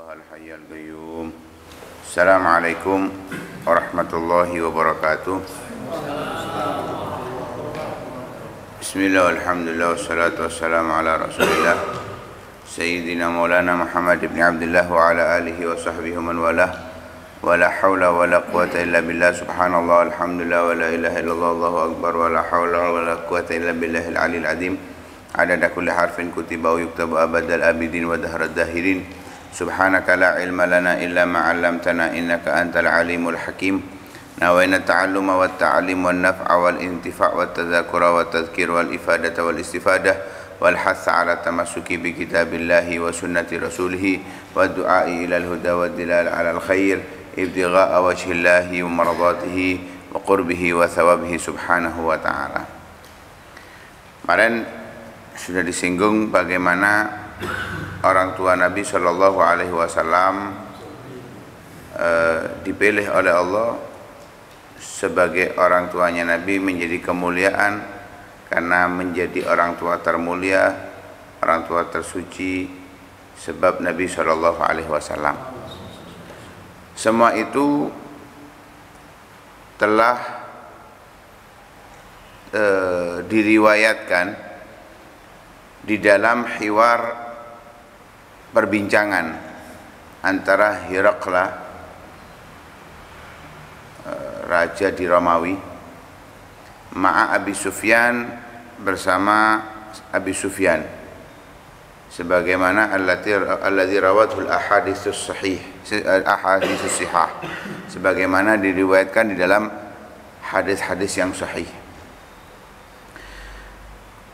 الله الحي القيوم. السلام عليكم ورحمة الله وبركاته. بسم الله والحمد لله والصلاة والسلام على رسول الله سيدنا مولانا محمد بن عبد الله وعلى آله وصحبه ومن والاه ولا حول ولا قوة إلا بالله سبحان الله الحمد لله ولا إله إلا الله الله أكبر ولا حول ولا قوة إلا بالله العلي العظيم عدد كل حرف كتب ويكتب أبد الآبدين ودهر الداهرين سبحانك لا علم لنا إلا ما علمتنا إنك أنت العليم الحكيم نوينا التعلم والتعليم والنفع والانتفاع والتذاكر والتذكير والإفادة والاستفادة والحث على التمسك بكتاب الله وسنة رسوله والدعاء إلى الهدى والدلال على الخير ابتغاء وجه الله ومرضاته وقربه وثوابه سبحانه وتعالى. Kemarin sudah disinggung bagaimana orang tua Nabi Shallallahu Alaihi Wasallam dipilih oleh Allah sebagai orang tuanya Nabi menjadi kemuliaan karena menjadi orang tua termulia, orang tua tersuci sebab Nabi Shallallahu Alaihi Wasallam. Semua itu telah diriwayatkan di dalam hiwar perbincangan antara Hirakla, raja di Romawi, ma'a Abi Sufyan, bersama Abi Sufyan, sebagaimana alladzi rawathul ahaditsus sahih, ahaditsus sihah, sebagaimana diriwayatkan di dalam hadis-hadis yang sahih.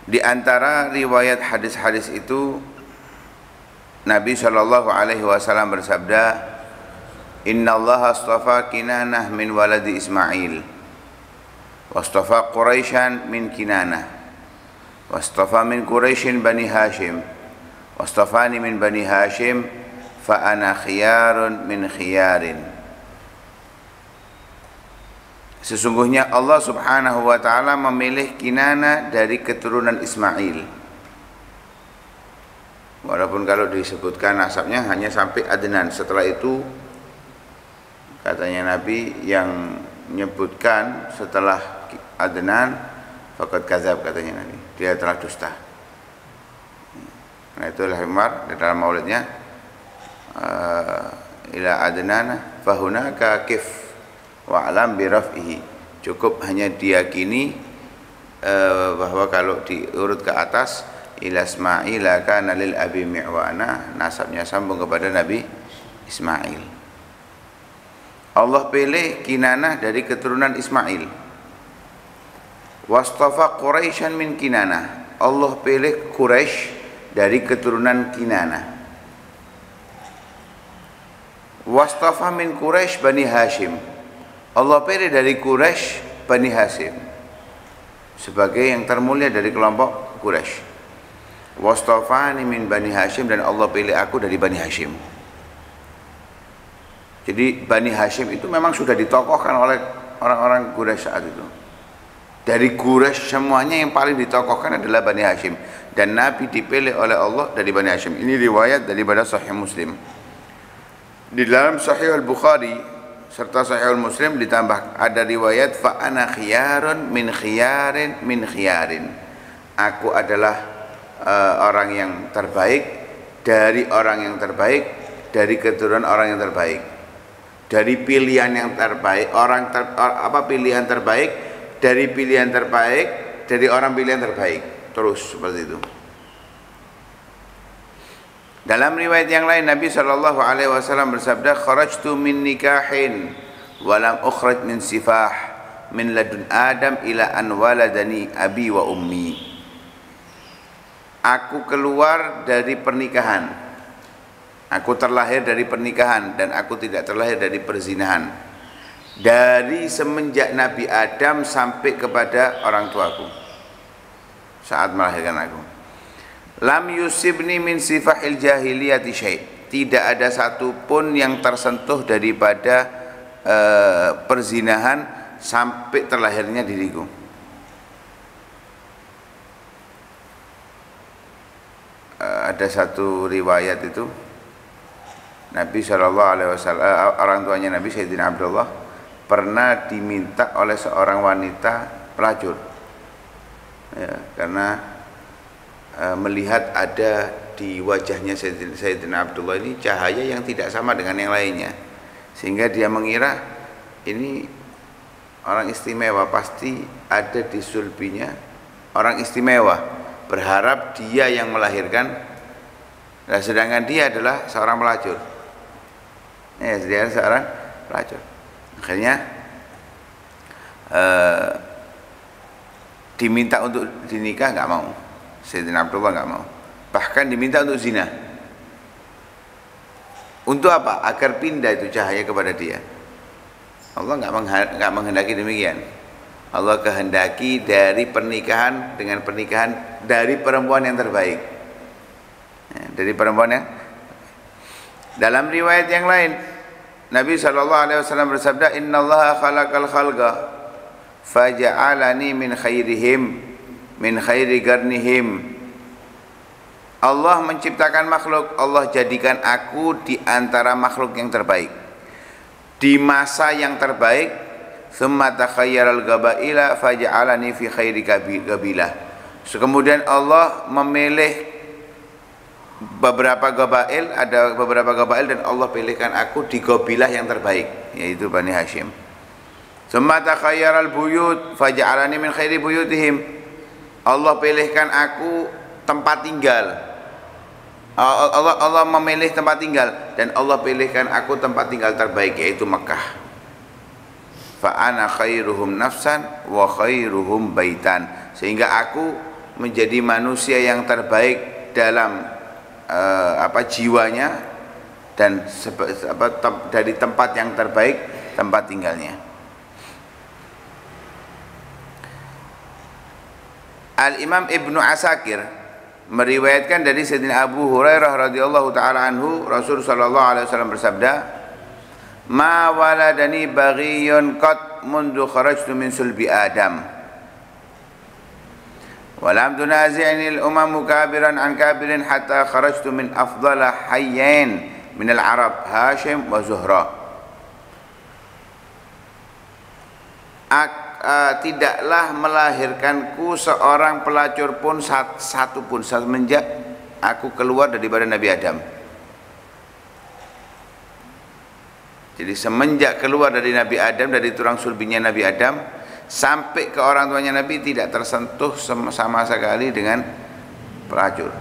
Di antara riwayat hadis-hadis itu Nabi Shallallahu Alaihi Wasallam bersabda, Inna Allah astafa Kinanah min waladi Ismail, wastafa Quraisyan min Kinanah, wastafa min Quraisyin bani Hashim, wastafani min bani Hashim, fa ana khiyarun min khiyarin. Sesungguhnya Allah Subhanahu wa taala memilih Kinana dari keturunan Ismail. Walaupun kalau disebutkan nasabnya hanya sampai Adnan, setelah itu katanya Nabi yang menyebutkan setelah Adnan faqad kadzab, katanya Nabi, dia telah dusta. Nah, itulah himar di dalam maulidnya ila Adnan fahunaka kif wa alam bi raf'ihi. Cukup hanya diyakini bahwa kalau diurut ke atas ila Ismail kana lil abi mi'wana, nasabnya sambung kepada Nabi Ismail. Allah pilih Kinanah dari keturunan Ismail. Wastafa Quraisyan min Kinanah, Allah pilih Quraisy dari keturunan Kinanah. Wastafa min Quraisy bani Hashim, Allah pilih dari Quraisy Bani Hashim sebagai yang termulia dari kelompok Quraisy. Wastafani min Bani Hashim, dan Allah pilih aku dari Bani Hashim. Jadi Bani Hashim itu memang sudah ditokohkan oleh orang-orang Quraisy saat itu. Dari Quraisy semuanya yang paling ditokohkan adalah Bani Hashim, dan Nabi dipilih oleh Allah dari Bani Hashim. Ini riwayat daripada Sahih Muslim. Di dalam Sahih Al-Bukhari serta Sahih Muslim ditambah ada riwayat fa ana khiyarun min khiyarin min khiyarin. Aku adalah orang yang terbaik dari orang yang terbaik dari keturunan orang yang terbaik. Dari pilihan yang terbaik, pilihan terbaik dari pilihan terbaik dari orang pilihan terbaik. Terus seperti itu. Dalam riwayat yang lain Nabi Shallallahu Alaihi Wasallam bersabda, kharajtu min nikahin walam ukhraj min sifah min ladun Adam ila an waladani abi wa ummi. Aku keluar dari pernikahan, aku terlahir dari pernikahan, dan aku tidak terlahir dari perzinahan, dari semenjak Nabi Adam sampai kepada orang tuaku saat melahirkan aku. Lam yusibni min sifahil jahiliyati syai', tidak ada satupun yang tersentuh daripada perzinahan sampai terlahirnya diriku. Ada satu riwayat itu Nabi SAW, orang tuanya Nabi Sayyidina Abdullah pernah diminta oleh seorang wanita pelacur, ya, karena melihat ada di wajahnya Sayyidina Abdullah ini cahaya yang tidak sama dengan yang lainnya, sehingga dia mengira ini orang istimewa, pasti ada di sulbinya orang istimewa, berharap dia yang melahirkan, nah, sedangkan dia adalah seorang pelacur, ya, dia seorang pelacur. Akhirnya diminta untuk dinikah, nggak mau. Sayyidina Abdullah nggak mau, bahkan diminta untuk zina. Untuk apa? Agar pindah itu cahaya kepada dia. Allah nggak menghendaki demikian. Allah kehendaki dari pernikahan dengan pernikahan dari perempuan yang terbaik, ya, dari perempuan yang. Dalam riwayat yang lain, Nabi SAW bersabda, Innallaha khalaqal khalqa faja'alani min khairihim min khairi garnihim. Allah menciptakan makhluk, Allah jadikan aku di antara makhluk yang terbaik, di masa yang terbaik. Tsumma takhayyaral gabaila faja'alani fi khairi gabilah. Kemudian Allah memilih beberapa gabail, ada beberapa gabail, dan Allah pilihkan aku di gabilah yang terbaik, yaitu Bani Hashim. Tsumma takhayyaral buyut faja'alani min khairi buyutihim. Allah pilihkan aku tempat tinggal. Allah memilih tempat tinggal, dan Allah pilihkan aku tempat tinggal terbaik, yaitu Mekah. Fa ana khairuhum nafsan wa khairuhum baitan. Sehingga aku menjadi manusia yang terbaik dalam jiwanya, dan dari tempat yang terbaik tempat tinggalnya. Al-Imam Ibnu Asakir meriwayatkan dari Sayyidina Abu Hurairah radhiyallahu taala anhu, Rasul sallallahu alaihi wasallam bersabda, "Ma waladani baghiyun qad mundu kharajtu min sulbi Adam. Wa lam tunazi'ni al-umamu kabiran an kabirin hatta kharajtu min afdala hayyin min al-Arab, Hashim wa Zuhra." Tidaklah melahirkanku seorang pelacur pun satu pun semenjak aku keluar daripada Nabi Adam. Jadi semenjak keluar dari Nabi Adam, dari tulang sulbinya Nabi Adam sampai ke orang tuanya Nabi, tidak tersentuh sama sekali dengan pelacur.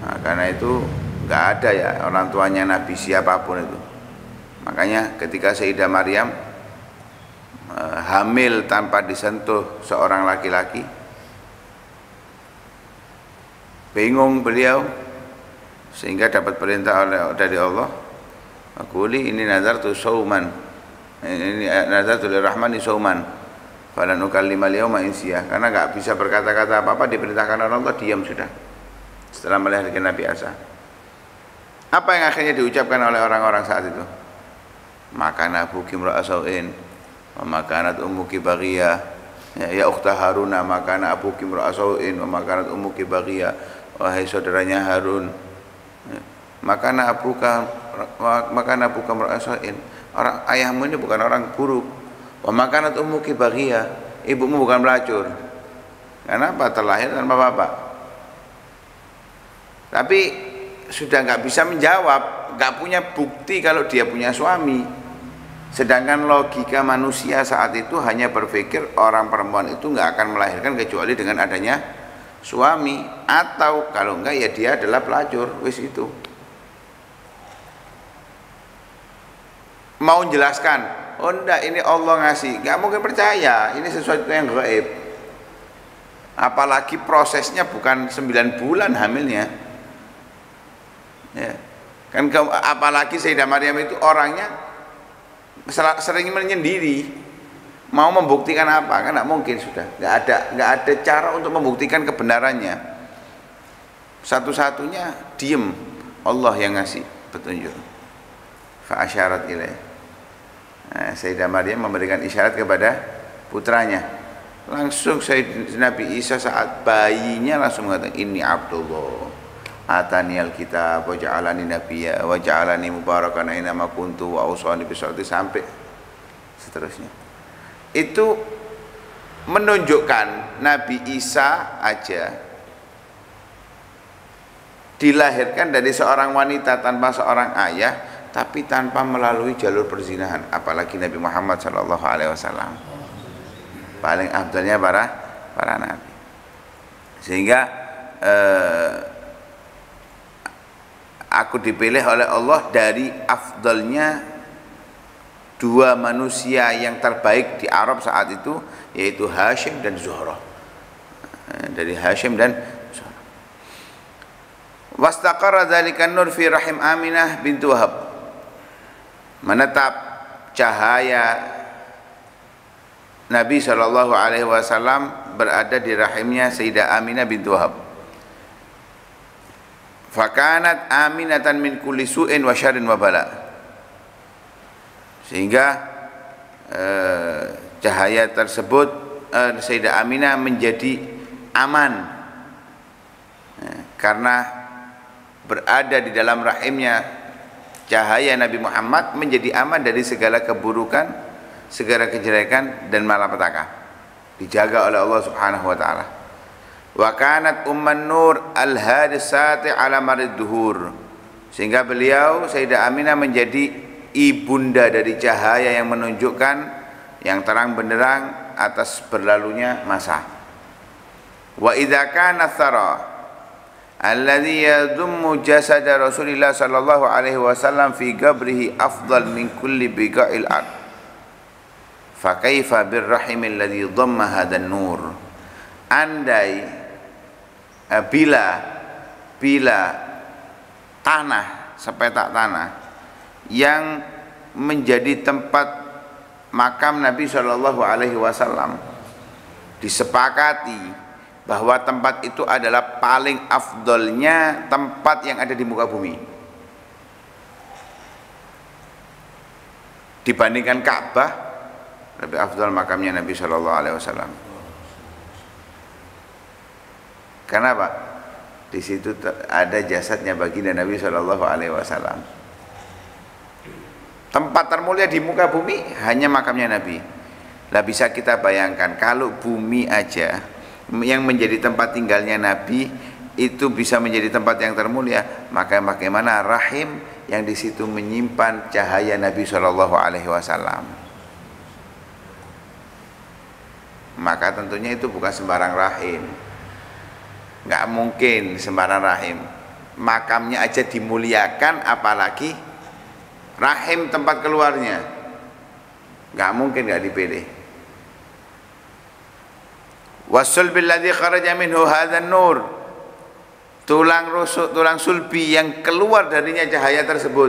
Nah, karena itu nggak ada ya orang tuanya Nabi siapapun itu. Makanya ketika Sayyidah Maryam hamil tanpa disentuh seorang laki-laki, bingung beliau, sehingga dapat perintah dari Allah, "Aquli ini nazartu sauman, ini nazartu lirrahmani sauman, falan ukallimal yauma insiya." Karena nggak bisa berkata-kata apa-apa, diperintahkan oleh Allah, diam sudah setelah melahirkan Nabi Isa. Apa yang akhirnya diucapkan oleh orang-orang saat itu? Makana abuki imra'asau'in wa makanat ummuki baghiyah, ya ukhta Haruna, makana abuki imra'asau'in wa makanat ummuki baghiyah, wahai saudaranya Harun, makana abuka imra'asau'in, orang ayahmu ini bukan orang buruk, wa makanat ummuki baghiyah, ibumu bukan pelacur. Kenapa? Terlahir tanpa bapak. Tapi sudah nggak bisa menjawab, nggak punya bukti kalau dia punya suami. Sedangkan logika manusia saat itu hanya berpikir orang perempuan itu nggak akan melahirkan kecuali dengan adanya suami, atau kalau enggak ya dia adalah pelacur. Wis itu. Mau jelaskan, oh enggak, ini Allah ngasih, nggak mungkin percaya, ini sesuatu yang gaib. Apalagi prosesnya bukan 9 bulan hamilnya, ya. Kan apalagi Sayyidah Maryam itu orangnya sering menyendiri, mau membuktikan apa? Kan nggak mungkin, sudah nggak ada cara untuk membuktikan kebenarannya. Satu-satunya diem, Allah yang ngasih petunjuk. Fa asyarat ilaih. Nah, Sayyidah Maryam memberikan isyarat kepada putranya. Langsung Nabi Isa saat bayinya langsung mengatakan, "Ini Abdullah." ataniyal kitab wa ja'alani nabiyya wa ja'alani mubarakan aina ma kuntu wa awsani bisholati sampai seterusnya. Itu menunjukkan Nabi Isa aja dilahirkan dari seorang wanita tanpa seorang ayah, tapi tanpa melalui jalur perzinahan, apalagi Nabi Muhammad sallallahu alaihi wasallam. Paling afdalnya para nabi. Sehingga aku dipilih oleh Allah dari afdalnya dua manusia yang terbaik di Arab saat itu, yaitu Hashim dan Zuhrah. Dari Hashim dan Zuhrah. Wastaqarra dzalika nur fi rahim Aminah binti Wahab. Menetap cahaya Nabi sallallahu alaihi wasallam berada di rahimnya Sayyidah Aminah binti Wahab. Fakanat aminatan min kulli su'in wa syarrin wa bala. Sehingga cahaya tersebut Sayyidah Aminah menjadi aman karena berada di dalam rahimnya cahaya Nabi Muhammad, menjadi aman dari segala keburukan, segala kejelekan dan malapetaka, dijaga oleh Allah Subhanahu wa taala. Wa kanat umman nur al-hadisati ala marid duhur. Sehingga beliau Sayyidah Aminah menjadi ibunda dari cahaya yang menunjukkan yang terang benderang atas berlalunya masa. Wa idza kana thara alladhi yadummu jasada Rasulillah sallallahu alaihi wasallam fi qabrihi afdal min kulli biqa'il ard, fa kaifa birrahim alladhi dhamma hadan nur. Andai bila tanah, sepetak tanah yang menjadi tempat makam Nabi sallallahu alaihi wasallam disepakati bahwa tempat itu adalah paling afdolnya tempat yang ada di muka bumi dibandingkan Ka'bah, lebih afdol makamnya Nabi Shallallahu Alaihi Wasallam. Kenapa? Di situ ada jasadnya baginda Nabi Shallallahu Alaihi Wasallam. Tempat termulia di muka bumi hanya makamnya Nabi. Lah bisa kita bayangkan kalau bumi aja yang menjadi tempat tinggalnya Nabi itu bisa menjadi tempat yang termulia, maka bagaimana rahim yang di situ menyimpan cahaya Nabi Shallallahu Alaihi Wasallam? Maka tentunya itu bukan sembarang rahim, nggak mungkin sembarang rahim. Makamnya aja dimuliakan, apalagi rahim tempat keluarnya, nggak mungkin nggak dipilih. Wasul billadzi kharaja minhu hadzan nur, tulang rusuk, tulang sulbi yang keluar darinya cahaya tersebut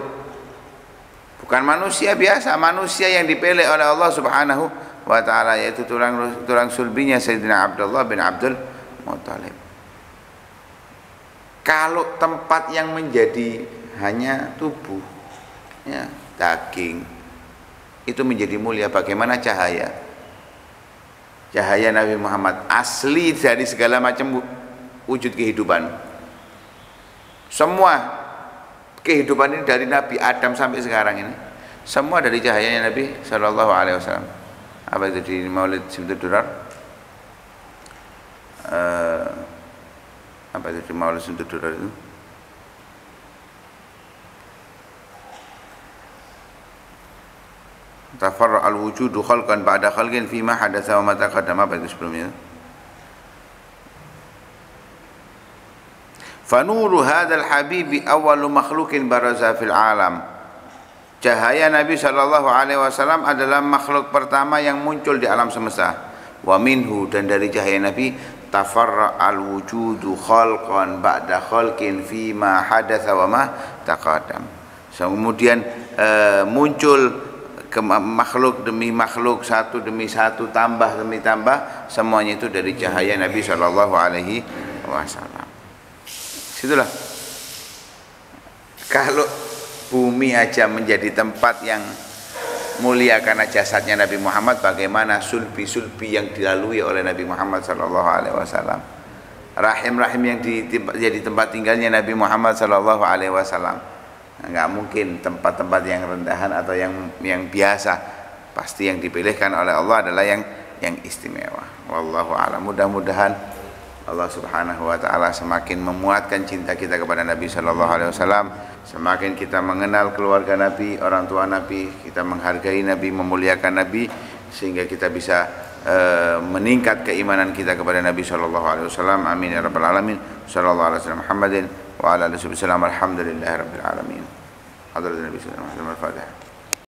bukan manusia biasa, manusia yang dipilih oleh Allah Subhanahu wa taala, yaitu tulang sulbinya Sayyidina Abdullah bin Abdul Muthalib. Kalau tempat yang menjadi hanya tubuh, ya, daging, itu menjadi mulia, bagaimana cahaya Nabi Muhammad asli dari segala macam wujud kehidupan. Semua kehidupan ini dari Nabi Adam sampai sekarang ini, semua dari cahayanya Nabi Shallallahu Alaihi Wasallam. Apa itu di Maulid Simtud Durar? Apa itu di Maulid Simtud Durar itu? Tafarra al-wujudu khalqan ba'da khalqin fima hadatsa wa ma taqaddama. Apa itu sebelumnya? Fanuru hadzal habibi awwalu makhluqin baraza fil alam. Cahaya Nabi sallallahu alaihi wasallam adalah makhluk pertama yang muncul di alam semesta. Wa minhu, dan dari cahaya Nabi, tafarra al-wujudu khalqan ba'da khalqin fima hadatsa wa ma taqaddam. Kemudian muncul makhluk demi makhluk, satu demi satu, tambah demi tambah, semuanya itu dari cahaya Nabi Shallallahu Alaihi Wasallam. Situlah, kalau bumi aja menjadi tempat yang mulia karena jasadnya Nabi Muhammad, bagaimana sulbi-sulbi yang dilalui oleh Nabi Muhammad Shallallahu Alaihi Wasallam? rahim-rahim yang jadi tempat tinggalnya Nabi Muhammad sallallahu alaihi wasallam. Enggak mungkin tempat-tempat yang rendahan atau yang biasa. Pasti yang dipilihkan oleh Allah adalah yang istimewa. Wallahu a'lam. Mudah-mudahan Allah Subhanahu wa taala semakin memuatkan cinta kita kepada Nabi sallallahu alaihi wasallam, semakin kita mengenal keluarga Nabi, orang tua Nabi, kita menghargai Nabi, memuliakan Nabi, sehingga kita bisa meningkat keimanan kita kepada Nabi sallallahu alaihi wasallam. Amin ya rabbal alamin. Sallallahu alaihi wasallam Muhammadin wa ala alihi wasallam. Alhamdulillahirabbil alamin. Hadratin Nabi sallallahu alaihi wasallam. Al-Fatihah.